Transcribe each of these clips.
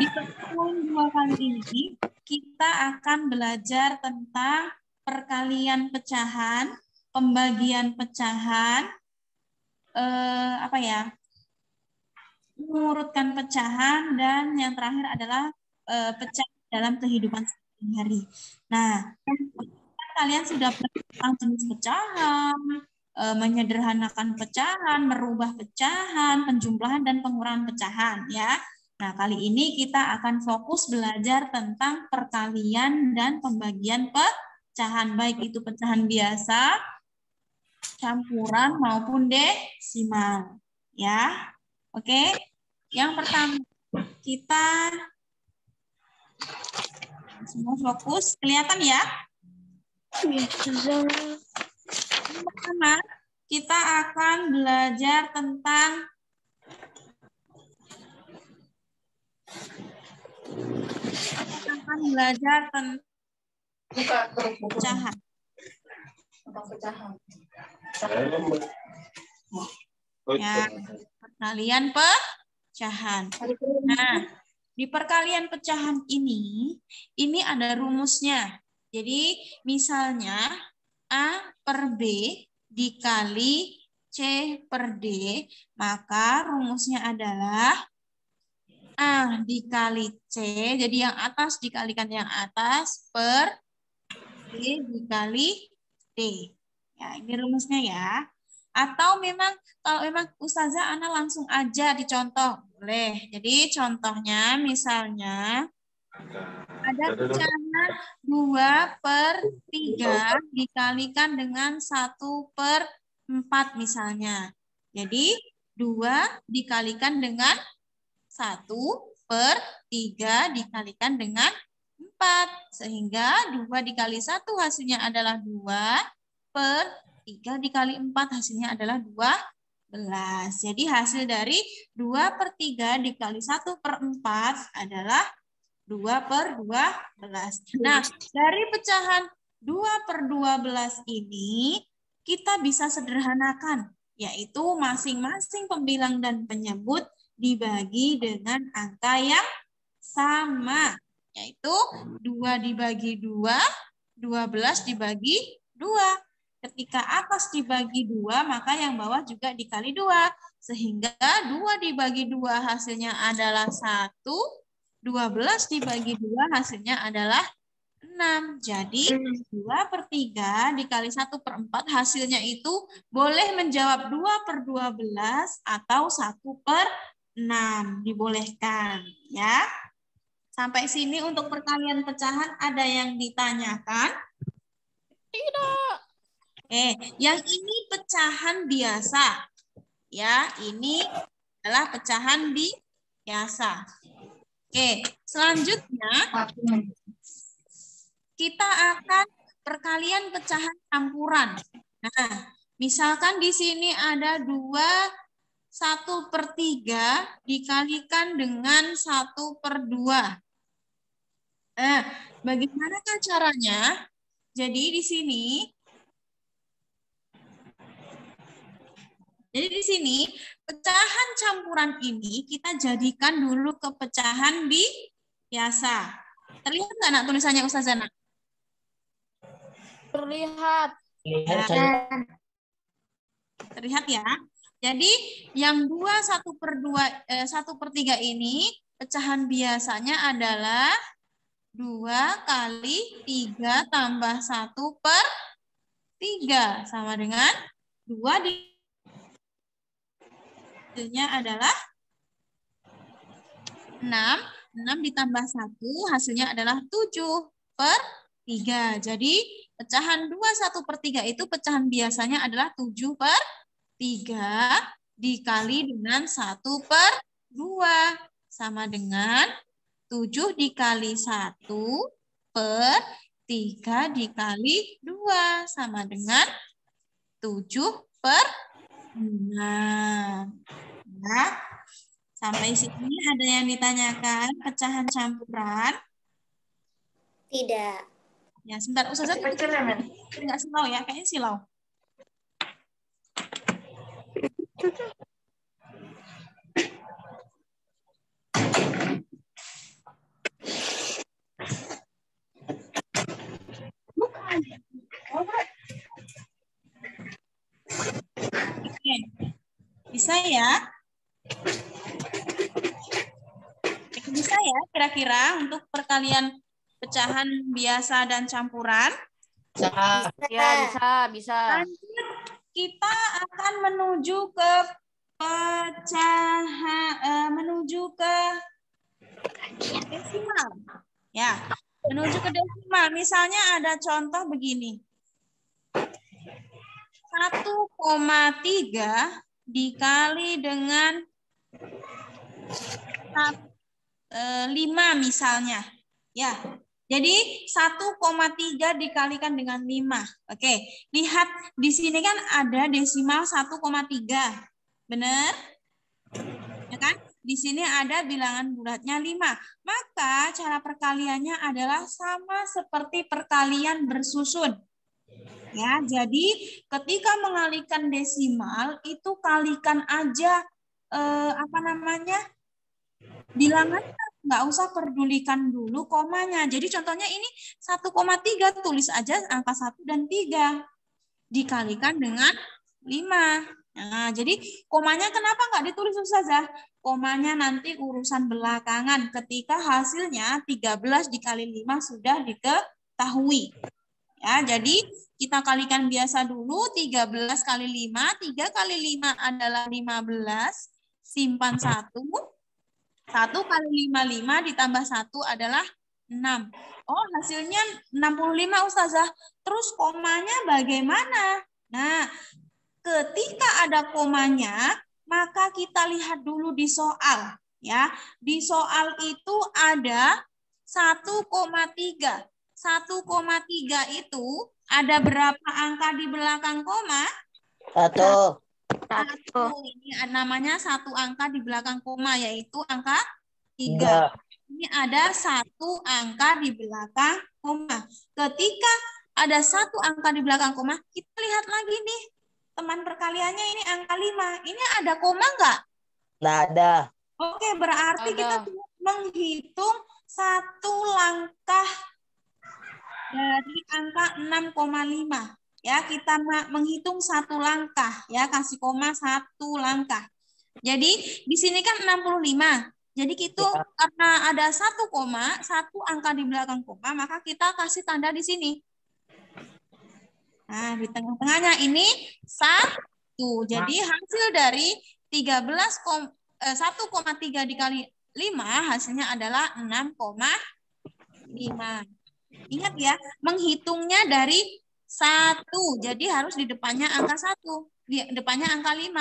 Di pertemuan 2 kali ini, kita akan belajar tentang perkalian pecahan, pembagian pecahan, mengurutkan pecahan, dan yang terakhir adalah pecahan dalam kehidupan sehari-hari. Nah, kalian sudah belajar tentang jenis pecahan, menyederhanakan pecahan, merubah pecahan, penjumlahan, dan pengurangan pecahan, ya. Nah, kali ini kita akan fokus belajar tentang perkalian dan pembagian pecahan, baik itu pecahan biasa, campuran, maupun desimal, ya. Oke, yang pertama kita semua fokus, kelihatan ya? Yang pertama, kita akan belajar tentang pecahan. Ya, perkalian pecahan. Nah, di perkalian pecahan ini ada rumusnya. Jadi, misalnya A per B dikali C per D, maka rumusnya adalah A dikali C, jadi yang atas dikalikan yang atas, per B dikali D. Ya, ini rumusnya ya. Atau memang kalau memang Ustazah Ana langsung aja dicontoh, boleh. Jadi contohnya misalnya ada pecahan 2 per 3 dikalikan dengan 1 per 4 misalnya. Jadi 2 dikalikan dengan 1 per 3 dikalikan dengan 4. Sehingga 2 dikali 1 hasilnya adalah 2 per 3 dikali 4 hasilnya adalah 12. Jadi hasil dari 2 per 3 dikali 1 per 4 adalah 2 per 12. Nah, dari pecahan 2 per 12 ini kita bisa sederhanakan, yaitu masing-masing pembilang dan penyebut dibagi dengan angka yang sama, yaitu 2 dibagi 2, 12 dibagi 2. Ketika atas dibagi 2, maka yang bawah juga dikali 2. Sehingga 2 dibagi 2 hasilnya adalah 1, 12 dibagi 2 hasilnya adalah 6. Jadi 2 per 3 dikali 1 per 4 hasilnya itu boleh menjawab 2 per 12 atau 1 per 6. Dibolehkan, ya. Sampai sini untuk perkalian pecahan ada yang ditanyakan? Tidak. Yang ini pecahan biasa. Ya, ini adalah pecahan biasa. Selanjutnya kita akan perkalian pecahan campuran. Nah, misalkan di sini ada 1 per 3 dikalikan dengan 1 per 2. Bagaimanakah caranya? Jadi di sini pecahan campuran ini kita jadikan dulu ke pecahan biasa. Terlihat nggak nak tulisannya Ustazah? Terlihat. Ya. Terlihat ya. Jadi yang 1 per 3 ini pecahan biasanya adalah 2 kali 3 tambah 1 per 3 sama dengan 2 hasilnya adalah 6. 6 ditambah 1 hasilnya adalah 7 per 3. Jadi pecahan 2 1 per 3 itu pecahan biasanya adalah 7 per 3 dikali dengan 1 per 2 sama dengan 7 dikali 1 per 3 dikali 2 sama dengan 7 per 6. Nah, sampai sini ada yang ditanyakan pecahan campuran? Tidak. Ya, sebentar Ustazah. Enggak silau ya, kayaknya silau. Bisa ya? Bisa ya kira-kira untuk perkalian pecahan biasa dan campuran? Bisa. Ya, bisa. Lanjut, kita akan menuju ke pecahan, menuju ke desimal. Ya, menuju ke desimal. Misalnya ada contoh begini. 1,3 dikali dengan 5 misalnya. Ya. Jadi 1,3 dikalikan dengan 5. Oke, lihat di sini kan ada desimal 1,3. Benar? Ya kan? Di sini ada bilangan bulatnya 5. Maka cara perkaliannya adalah sama seperti perkalian bersusun. Ya, jadi ketika mengalihkan desimal itu kalikan aja bilangannya, nggak usah pedulikan dulu komanya. Jadi contohnya ini 1,3, tulis aja angka 1 dan 3 dikalikan dengan 5. Nah, jadi komanya kenapa nggak ditulis Ustazah? Komanya nanti urusan belakangan ketika hasilnya 13 dikali 5 sudah diketahui. Ya, jadi kita kalikan biasa dulu 13 kali 5, 3 kali 5 adalah 15, simpan 1. 1 kali 5 ditambah 1 adalah 6. Oh, hasilnya 65 Ustazah. Terus komanya bagaimana? Nah, ketika ada komanya, maka kita lihat dulu di soal. Ya, di soal itu ada 1,3. 1,3 itu ada berapa angka di belakang koma? 1. 1. Ini namanya satu angka di belakang koma, yaitu angka 3. Ini ada satu angka di belakang koma. Ketika ada satu angka di belakang koma, kita lihat lagi nih. Teman perkaliannya ini angka 5. Ini ada koma nggak? Nggak ada. Oke, berarti kita menghitung satu langkah dari angka 6,5. Ya, kita menghitung satu langkah. Ya, kasih koma satu langkah. Jadi, di sini kan 65. Jadi, itu karena ada satu koma, satu angka di belakang koma, maka kita kasih tanda di sini. Nah, di tengah-tengahnya ini 1. Jadi hasil dari 1,3 dikali 5 hasilnya adalah 6,5. Ingat ya, menghitungnya dari 1. Jadi harus di depannya angka 1. Di depannya angka 5.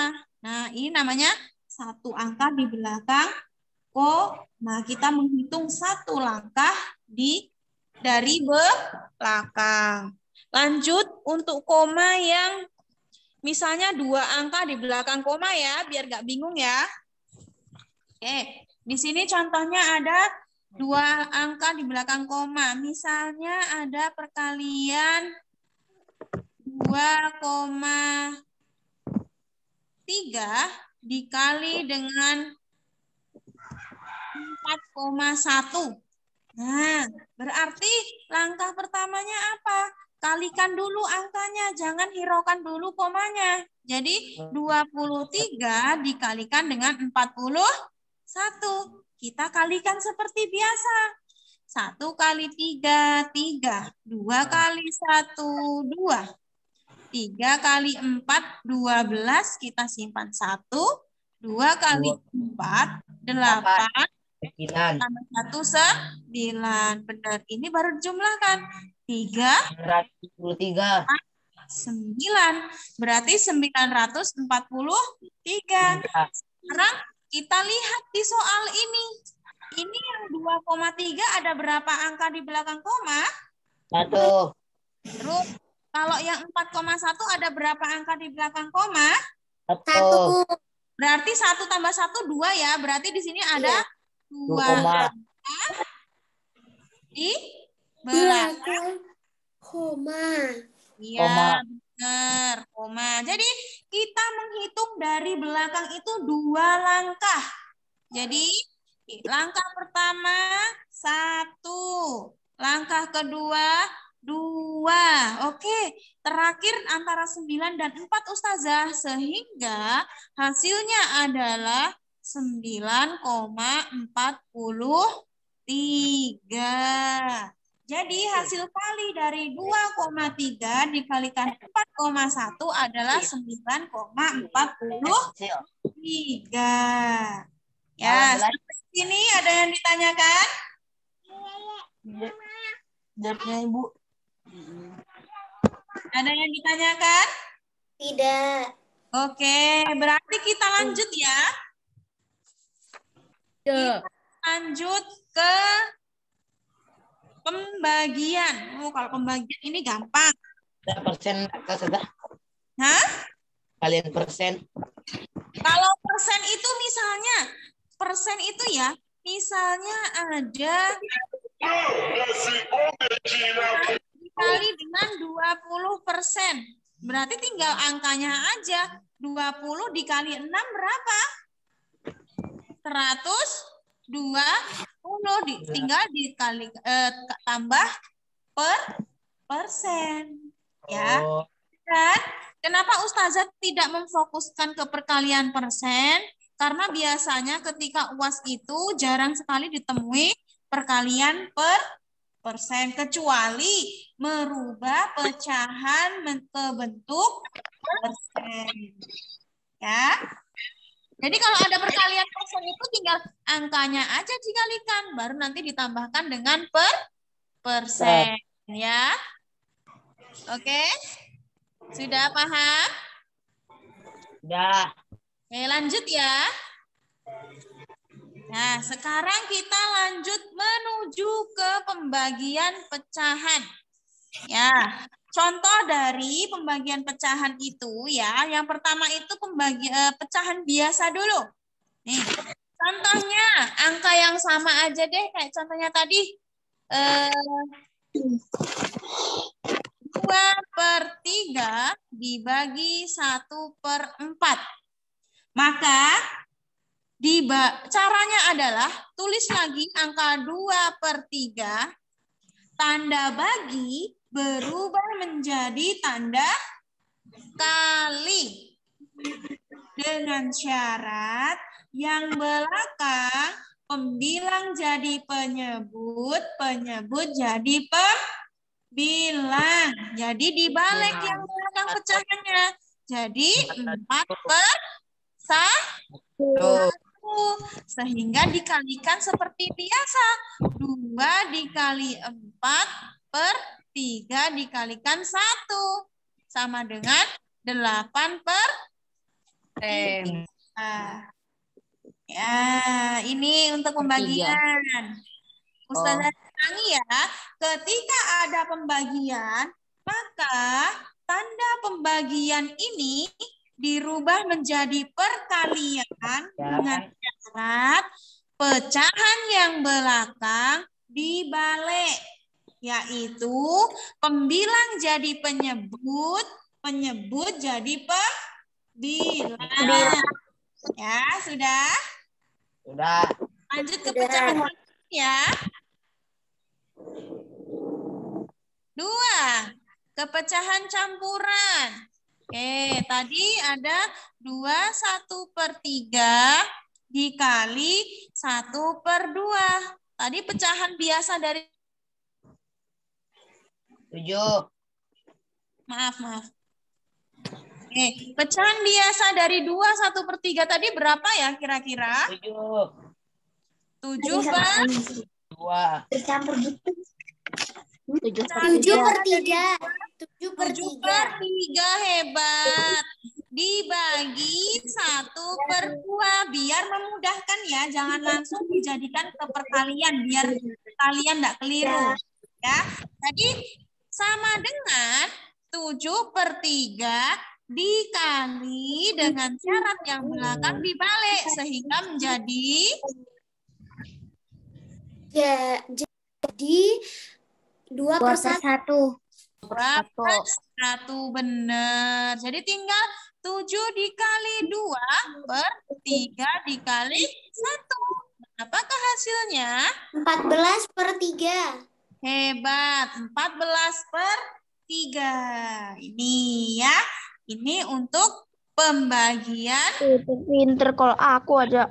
Nah, ini namanya satu angka di belakang koma. Kita menghitung satu langkah dari belakang. Lanjut untuk koma yang misalnya 2 angka di belakang koma ya, biar nggak bingung ya. Oke, di sini contohnya ada 2 angka di belakang koma. Misalnya ada perkalian 2,3 dikali dengan 4,1. Nah, berarti langkah pertamanya apa? Kalikan dulu angkanya, jangan hiraukan dulu komanya. Jadi 23 dikalikan dengan 41. Kita kalikan seperti biasa. 1 kali 3, 3. 2 kali 1, 2. 3 kali 4, 12. Kita simpan 1. 2 kali 4, 8. Tambah 1, 9. Benar. Ini baru dijumlahkan. 943. 9. Berarti 943. Sekarang kita lihat di soal ini. Ini yang 2,3 ada berapa angka di belakang koma? 1. Terus kalau yang 4,1 ada berapa angka di belakang koma? 1. Berarti 1 tambah 1, 2 ya. Berarti di sini ada 2 di belakang koma. Iya, benar. Koma. Jadi kita menghitung dari belakang itu 2 langkah. Jadi langkah pertama 1. Langkah kedua 2. Oke, terakhir antara 9 dan 4 Ustazah. Sehingga hasilnya adalah 9,43. Jadi hasil kali dari 2,3 dikalikan 4,1 adalah 9,43. Ya, sampai sini ada yang ditanyakan? Jawabnya Ibu. Ada yang ditanyakan? Tidak. Oke, berarti kita lanjut ya. Kita lanjut ke pembagian. Kalau pembagian ini gampang. Persen sudah. Hah? Kalian persen. Kalau persen itu misalnya, persen itu ya, misalnya ada dikali dengan 20%. Berarti tinggal angkanya aja. 20 dikali 6 berapa? 120. Tinggal dikali tambah persen. Ya. Dan kenapa Ustazah tidak memfokuskan ke perkalian persen? Karena biasanya ketika UAS itu jarang sekali ditemui perkalian persen, kecuali merubah pecahan ke bentuk persen. Ya. Jadi kalau ada perkalian persen itu tinggal angkanya aja dikalikan, baru nanti ditambahkan dengan persen. Ya. Oke. Sudah paham? Sudah. Oke, lanjut ya. Nah, sekarang kita lanjut menuju ke pembagian pecahan. Ya, contoh dari pembagian pecahan itu ya, yang pertama itu pecahan biasa dulu. Nih, contohnya angka yang sama aja deh, kayak contohnya tadi. 2/3 dibagi 1/4. Maka caranya adalah tulis lagi angka 2/3, tanda bagi berubah menjadi tanda kali. Dengan syarat yang belakang pembilang jadi penyebut, penyebut jadi pembilang. Jadi dibalik yang belakang pecahannya. Jadi 4/1. Sehingga dikalikan seperti biasa. 2 dikali 4/3 dikalikan 1. Sama dengan 8/3. Ya, ini untuk pembagian. Ustazah ulangi ya. Ketika ada pembagian, maka tanda pembagian ini dirubah menjadi perkalian dengan syarat pecahan yang belakang dibalik, yaitu pembilang jadi penyebut, penyebut jadi pembilang. Ya, sudah? Sudah. Lanjut ke pecahan ya. 2. Kepecahan campuran. Oke, tadi ada 2/1/3 dikali 1/2. Tadi pecahan biasa dari 7. Maaf. Oke, pecahan biasa dari 2/1/3 tadi berapa ya kira-kira? 7/2. Bercampur gitu. 7/3. 7/3 hebat. Dibagi 1/2 biar memudahkan ya, jangan langsung dijadikan ke perkalian biar kalian enggak keliru. Ya. Jadi sama dengan 7/3 dikali dengan syarat yang belakang dibalik sehingga menjadi jadi 2/1. 2/1 benar. Jadi tinggal 7 dikali 2/3 dikali 1. Apakah hasilnya? 14/3. Hebat. 14/3. Ini ya. Ini untuk pembagian Pinter kalau aku aja.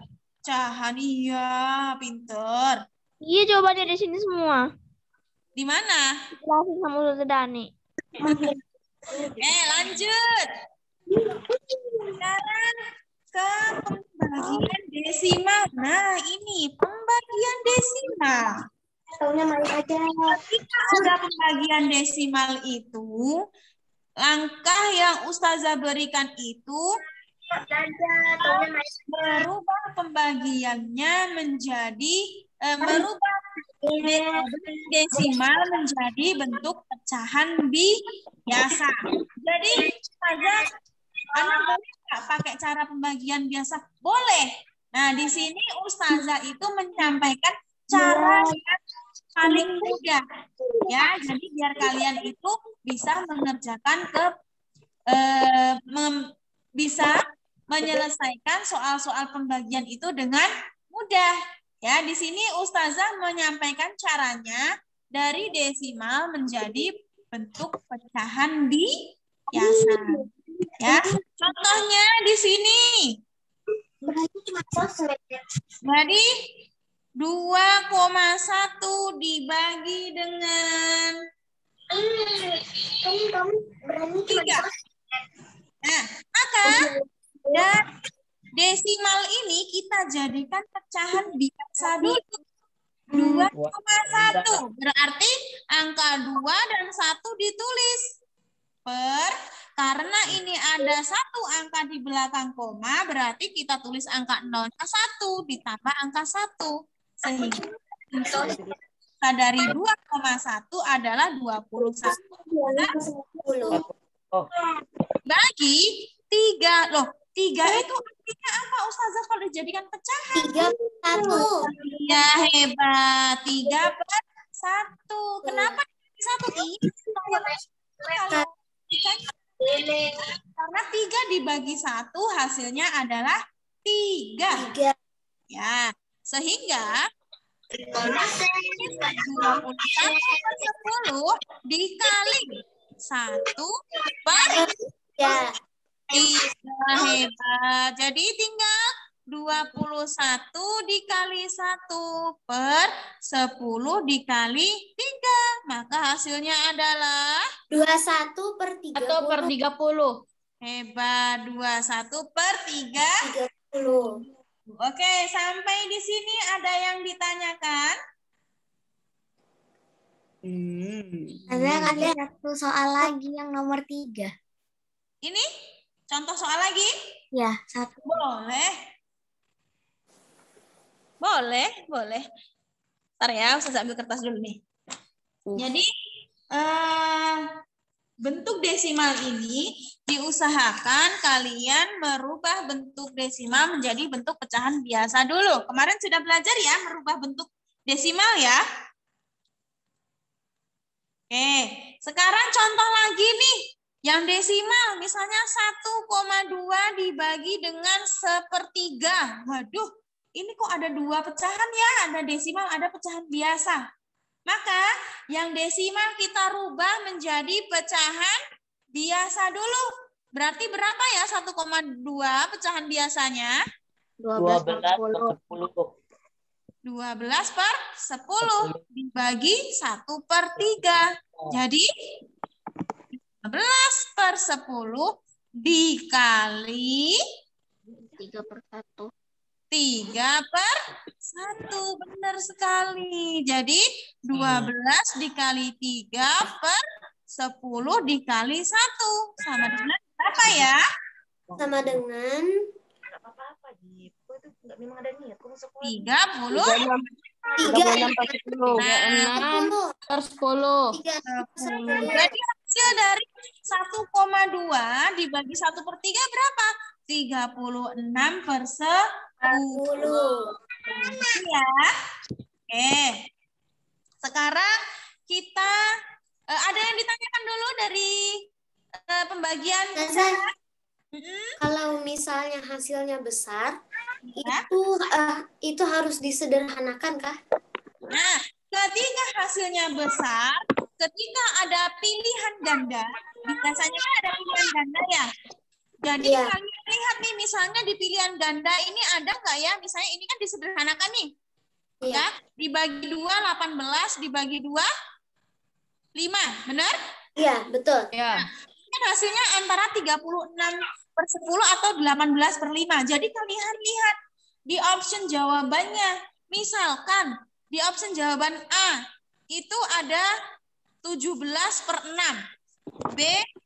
pecahan. Iya, pinter. Iya, jawabannya di sini semua. Di mana? Jelasin sama Ustazah Dani. Lanjut. Sekarang ke pembagian desimal. Nah, ini pembagian desimal. Ketika ada pembagian desimal itu, langkah yang Ustazah berikan itu merubah pembagiannya menjadi merubah desimal menjadi bentuk pecahan biasa. Jadi, Ustazah, anak boleh nggak pakai cara pembagian biasa? Boleh. Nah, di sini Ustazah itu menyampaikan cara yang paling mudah. Ya, jadi biar kalian itu bisa mengerjakan bisa menyelesaikan soal-soal pembagian itu dengan mudah. Ya, di sini Ustazah menyampaikan caranya dari desimal menjadi bentuk pecahan biasa. Ya, contohnya di sini. Jadi 2,1 dibagi dengan 3. Nah, maka desimal ini kita jadikan pecahan biasa dulu. 2,1 berarti angka 2 dan 1 ditulis karena ini ada satu angka di belakang koma, berarti kita tulis angka 0-1 ditambah angka 1 sehingga dari 2,1 adalah 21 bagi 3. Loh, 3 itu artinya apa Ustazah kalau dijadikan pecahan? 31. Ya, hebat. 3/1. Kenapa 1? Karena 3 dibagi 1 hasilnya adalah 3. Ya, sehingga 21/10 dikali 1/3. Hebat. Jadi tinggal 21 dikali 1/10 dikali 3. Maka hasilnya adalah 21/30. Atau per 30. Hebat. 21/30. Oke, sampai di sini ada yang ditanyakan? Ada satu soal lagi yang nomor 3. Ini contoh soal lagi? Ya, 1. Boleh. Ntar ya, saya ambil kertas dulu nih. Jadi, bentuk desimal ini diusahakan kalian merubah bentuk desimal menjadi bentuk pecahan biasa dulu. Kemarin sudah belajar ya, merubah bentuk desimal ya. Oke, sekarang contoh lagi nih. Yang desimal, misalnya 1,2 dibagi dengan 1/3. Waduh, ini kok ada 2 pecahan ya? Ada desimal, ada pecahan biasa. Maka yang desimal kita rubah menjadi pecahan biasa dulu. Berarti berapa ya 1,2 pecahan biasanya? 12/10. 12/10 dibagi 1/3. Jadi 12/10 dikali 3/1. 3/1. Benar sekali. Jadi 12 dikali 3/10 dikali 1. Sama dengan berapa ya? Sama dengan 30. 36/10. Jadi hasil dari 1,2 dibagi 1/3 berapa? 36/10. Ya. Oke. Sekarang kita ada yang ditanyakan dulu dari pembagian. Kalau misalnya hasilnya besar, Ya. itu harus disederhanakan kah? Nah, ketika hasilnya besar, ketika ada pilihan ganda, biasanya kan ada pilihan ganda ya. Jadi kalian lihat nih, misalnya di pilihan ganda ini ada nggak ya? Misalnya ini kan disederhanakan nih. Ya, dibagi 2, 18, dibagi 2, 5. Benar? Iya, betul. Ya. Kan hasilnya antara 36/10 atau 18/5. Jadi kalian lihat di option jawabannya. Misalkan di option jawaban A itu ada 17/6. B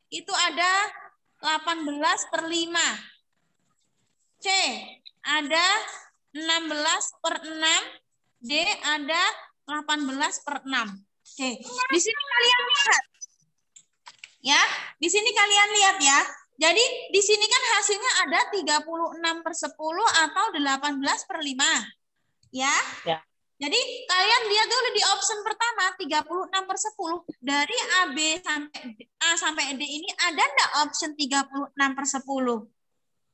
itu ada 18/5. C ada 16/6. D ada 18/6. Oke, di sini kalian lihat. Ya, di sini kalian lihat ya. Jadi di sini kan hasilnya ada 36/10 atau 18/5. Ya. Jadi kalian lihat dulu di option pertama 36/10. Dari A sampai D ini ada enggak option 36/10?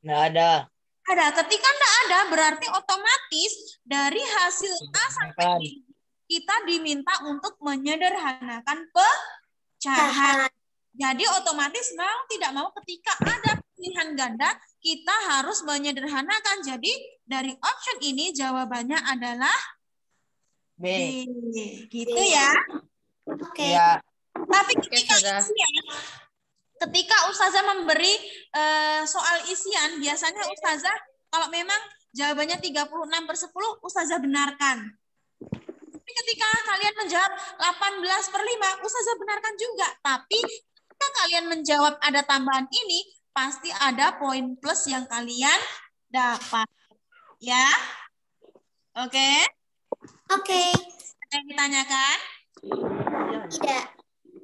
Nggak ada. Ada. Ketika enggak ada berarti otomatis dari hasil A sampai D kita diminta untuk menyederhanakan pecahan. Jadi otomatis mau tidak mau ketika ada pilihan ganda kita harus menyederhanakan. Jadi dari option ini jawabannya adalah B. Gitu ya. Oke. Ya. Tapi ketika Ustazah memberi soal isian, biasanya Ustazah kalau memang jawabannya 36/10, Ustazah benarkan. Tapi ketika kalian menjawab 18/5, Ustazah benarkan juga. Tapi ketika kalian menjawab ada tambahan ini, pasti ada poin plus yang kalian dapat. Ya? Oke? Oke. Ada yang ditanyakan? Tidak.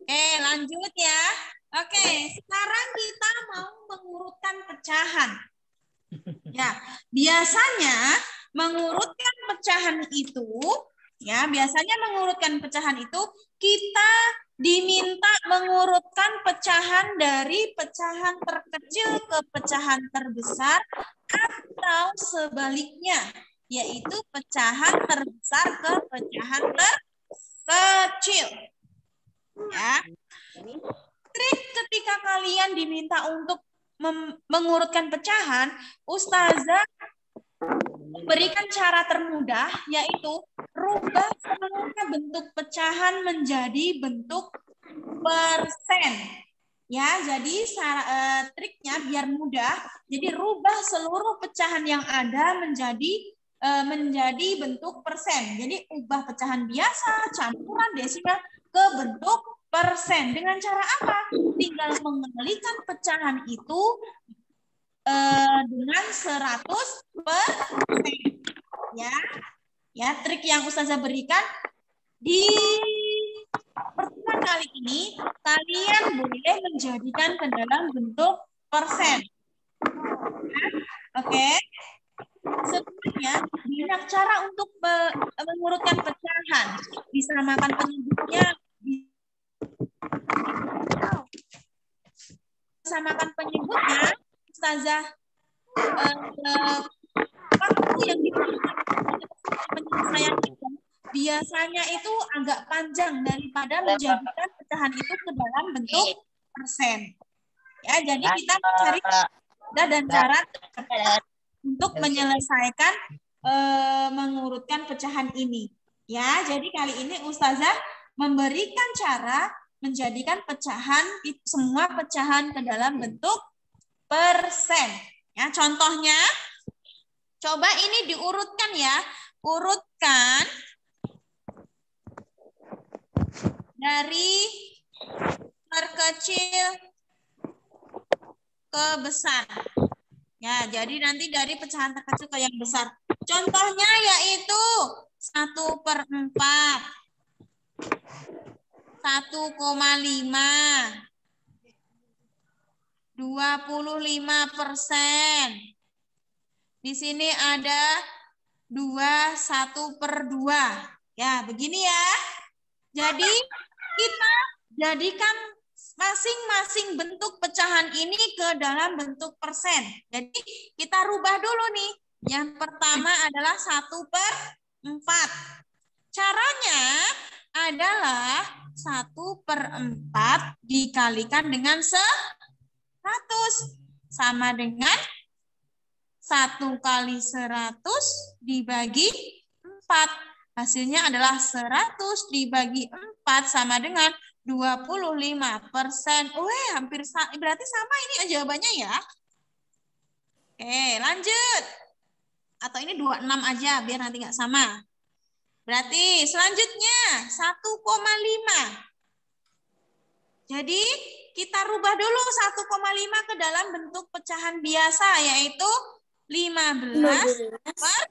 Oke, lanjut ya. Oke, sekarang kita mau mengurutkan pecahan. Ya, biasanya mengurutkan pecahan itu, kita diminta mengurutkan pecahan dari pecahan terkecil ke pecahan terbesar atau sebaliknya, yaitu pecahan terbesar ke pecahan terkecil. Ya. Trik ketika kalian diminta untuk mengurutkan pecahan, Ustazah memberikan cara termudah, yaitu rubah semua bentuk pecahan menjadi bentuk persen. Ya, jadi triknya biar mudah. Jadi rubah seluruh pecahan yang ada menjadi bentuk persen. Jadi ubah pecahan biasa, campuran, desimal ke bentuk persen. Dengan cara apa? Tinggal mengalikan pecahan itu dengan 100%. Ya, trik yang Ustazah berikan di pertemuan kali ini, kalian boleh menjadikan ke dalam bentuk persen. Oke. Sebenarnya banyak cara untuk mengurutkan pecahan. Disamakan penyebutnya, Ustazah waktu yang diberikan penyelesaian itu biasanya itu agak panjang daripada menjadikan pecahan itu ke dalam bentuk persen. Ya, jadi kita mencari dan cara untuk menyelesaikan mengurutkan pecahan ini. Ya, jadi kali ini Ustazah memberikan cara menjadikan semua pecahan ke dalam bentuk persen. Ya, contohnya, coba ini diurutkan ya. Urutkan dari terkecil ke besar. Ya, jadi nanti dari pecahan terkecil ke yang besar. Contohnya yaitu 1/4, 1,5, 25%. Di sini ada 1/2. Ya, begini ya. Jadi kita jadikan masing-masing bentuk pecahan ini ke dalam bentuk persen. Jadi kita rubah dulu nih. Yang pertama adalah 1/4. Caranya adalah 1/4 dikalikan dengan 100. Sama dengan 1 kali 100 dibagi 4. Hasilnya adalah 100 dibagi 4 sama dengan 25%. Wih, hampir berarti sama ini jawabannya ya. Oke, lanjut. Atau ini 26 aja biar nanti nggak sama. Berarti selanjutnya 1,5. Jadi kita rubah dulu 1,5 ke dalam bentuk pecahan biasa, yaitu 15 per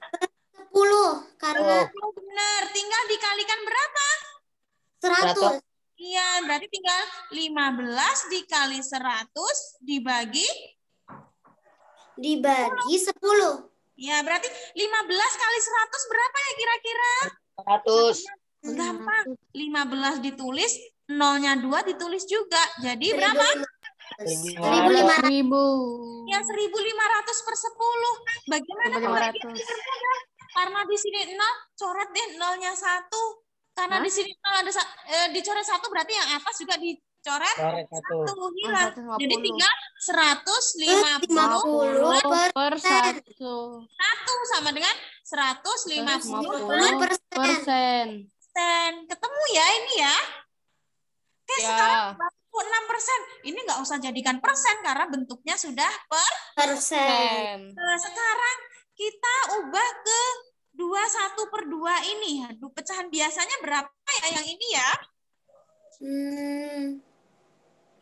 10 karena benar. Tinggal dikalikan berapa? 100. Iya, berarti tinggal 15 dikali 100 dibagi 10. Ya, berarti 15 kali 100 berapa ya kira-kira? 100. Gampang. 15 ditulis, nolnya 2 ditulis juga. Jadi berapa? 1.500. Ya, 1.500 per 10. Bagaimana pembagian? Karena di sini 0, coret deh nolnya 1. Karena di sini 0 ada dicoret 1, berarti yang atas juga dicoret 1. Hilang. Jadi tinggal 150 per 1 sama dengan 150%. Ketemu ya ini ya. Oke, sekarang 6%. Ini nggak usah jadikan persen karena bentuknya sudah persen. Nah, sekarang kita ubah ke 21/2 ini. Aduh, pecahan biasanya berapa ya yang ini ya?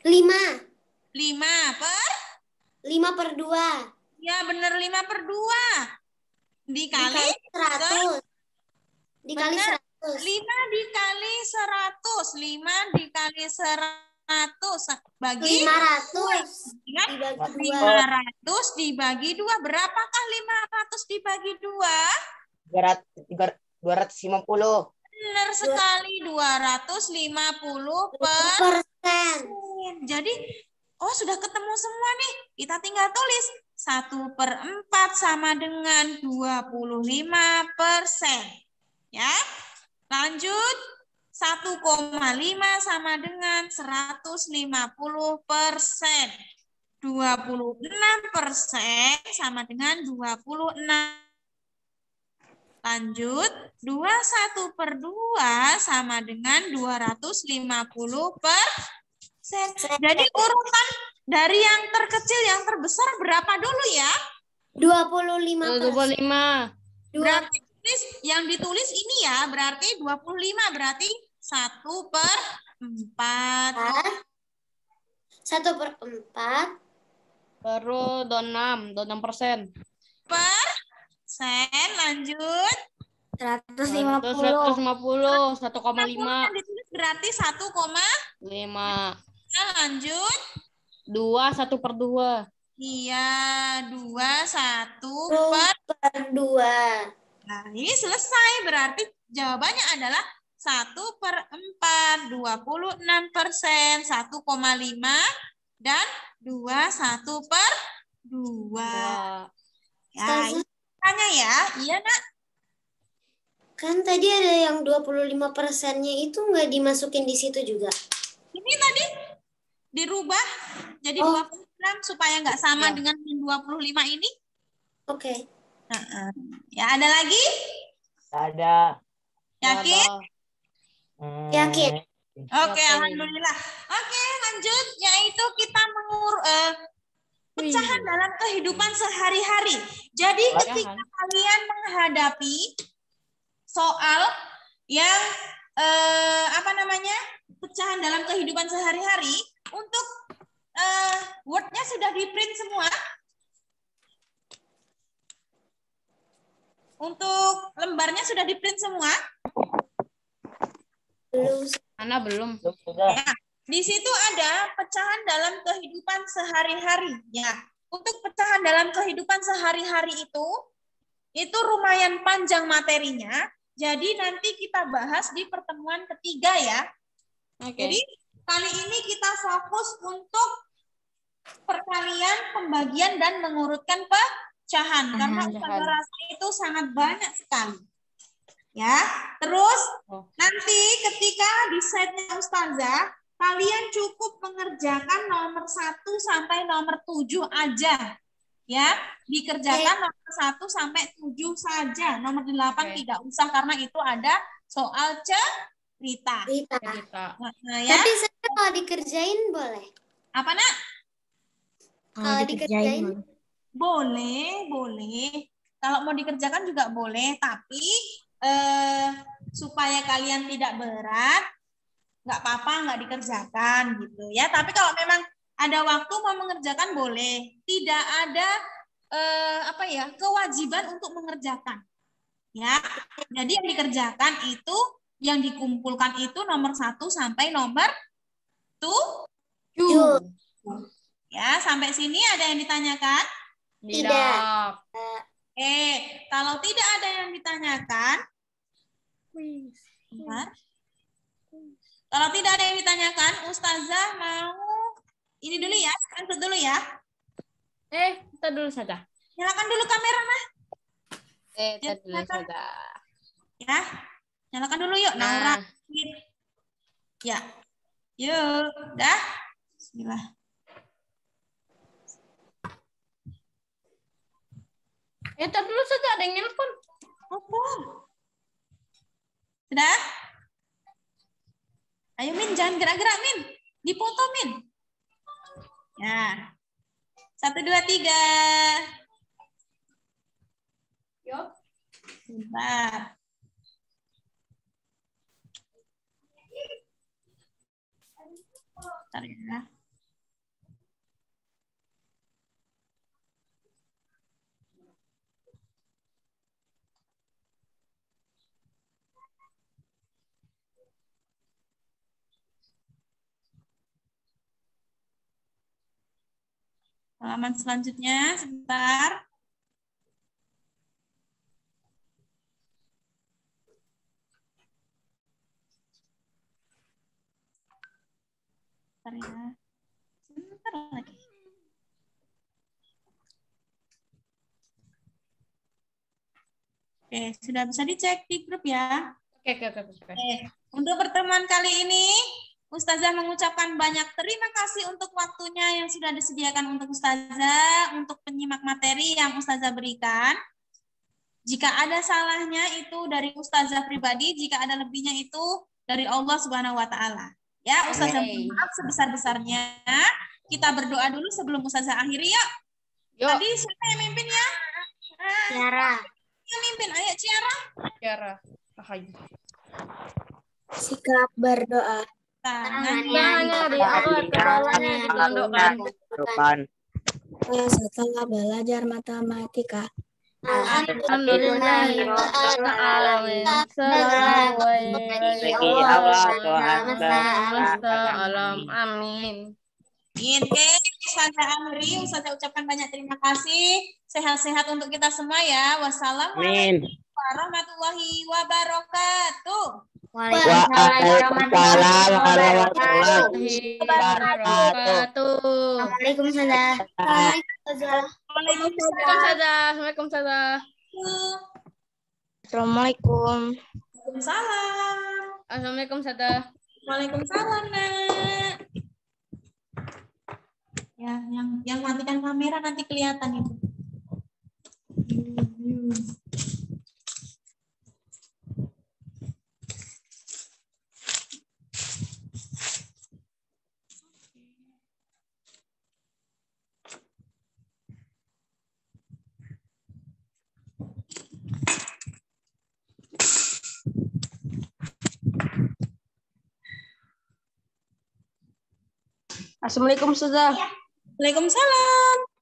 5 per 5/2. Ya, benar 5/2. Dikali 100. Dikali benar. 100. 5 dikali 100. 5 dikali 100. Bagi 500. Ingat, Dibagi 500 dibagi 2. Berapakah 500 dibagi 2? 250. Benar sekali, 250 persen. Jadi, sudah ketemu semua nih. Kita tinggal tulis 1/4 sama dengan 25%. Ya, lanjut. 1,5 sama dengan 150%. 26% sama dengan 26. Lanjut, 21/2 sama dengan 250%. Jadi urutan dari yang terkecil yang terbesar berapa dulu ya? 25%. Berarti yang ditulis ini ya, berarti 25, berarti 1/4. 1/4. Baru 26%. Persen, lanjut. 150. 150, 1,5. Ditulis berarti 1,5. Lanjut. 2, 1/2. Iya, 2, 1/2. Nah, ini selesai. Berarti jawabannya adalah 1/4, 26%, 1,5, dan 2, 1/2. Ya, ini tanya ya. Iya, Nak. Kan tadi ada yang 25%-nya itu nggak dimasukin di situ juga. Ini tadi dirubah jadi 26 supaya nggak sama dengan 25 ini. Oke. Ya, ada lagi? Ada. Yakin? Yakin. Oke, alhamdulillah. Oke, lanjut. Yaitu kita pecahan dalam kehidupan sehari-hari. Jadi ketika kalian menghadapi soal yang pecahan dalam kehidupan sehari-hari, untuk word-nya sudah di-print semua. Untuk lembarnya sudah di-print semua? Belum. Mana belum? Ya, di situ ada pecahan dalam kehidupan sehari-hari. Ya, untuk pecahan dalam kehidupan sehari-hari itu lumayan panjang materinya. Jadi nanti kita bahas di pertemuan ketiga ya. Jadi kali ini kita fokus untuk perkalian, pembagian, dan mengurutkan pecahan. Karena saya rasa itu sangat banyak sekali. Ya, terus Oh. nanti ketika di setnya Ustazah, kalian cukup mengerjakan nomor 1 sampai nomor 7 aja. Ya, dikerjakan nomor 1 sampai 7 saja. Nomor 8 Oke. tidak usah karena itu ada soal cerita. Rita. Cerita. Nah, ya. Tapi saya kalau dikerjain boleh. Apa nak? Kalau dikerjain Boleh, boleh. Kalau mau dikerjakan juga boleh, tapi supaya kalian tidak berat, nggak apa-apa, nggak dikerjakan gitu ya. Tapi kalau memang ada waktu mau mengerjakan boleh. Tidak ada kewajiban untuk mengerjakan. Ya, jadi yang dikerjakan itu, yang dikumpulkan itu nomor 1 sampai nomor 7. Ya, sampai sini ada yang ditanyakan? Tidak. Kalau tidak ada yang ditanyakan, bentar. Kalau tidak ada yang ditanyakan, Ustazah mau ini dulu ya, screenshot dulu ya. Kita dulu saja. Nyalakan dulu kamera, Nah. Kita dulu saja. Ya, nyalakan dulu yuk. Naura. Nah, Ya, yuk, dah. Bismillah. kita dulu saja, ada yang nelpon. Sudah? Ayo Min, jangan gerak-gerak Min. Dipoto Min. Ya. 1, 2, 3. Yuk. Bentar. Bentar ya. Halaman selanjutnya, sebentar. Sebentar ya. Sebentar lagi. Oke, sudah bisa dicek di grup ya. Oke. Untuk pertemuan kali ini, Ustazah mengucapkan banyak terima kasih untuk waktunya yang sudah disediakan untuk Ustazah, untuk penyimak materi yang Ustazah berikan. Jika ada salahnya itu dari Ustazah pribadi, jika ada lebihnya itu dari Allah Subhanahu wa Ta'ala. Ya, Ustazah mohon maaf sebesar-besarnya. Kita berdoa dulu sebelum Ustazah akhiri ya. Yuk. Tadi siapa yang mimpin ya? Tiara. Yang mimpin, ayo Ciara. Tiara. Ayo. Sikap berdoa. Tangannya diangkat, kepalanya ditundukkan. Setelah belajar matematika. Alhamdulillahirobbilalamin. Bagi Allah Tuhan semesta alam. Amin. Oke, Ustazah Amri, Ustazah ucapkan banyak terima kasih. Sehat-sehat untuk kita semua ya. Wassalamualaikum warahmatullahi wabarakatuh. Waalaikumsalam warahmatullahi Wabarakatuh. Waalaikumsalam. Assalamualaikum saja. Assalamualaikum. Waalaikumsalam. Assalamualaikum saja. Waalaikumsalam, Nak. Ya, yang matikan kamera nanti kelihatan itu. Assalamualaikum saja. Waalaikumsalam.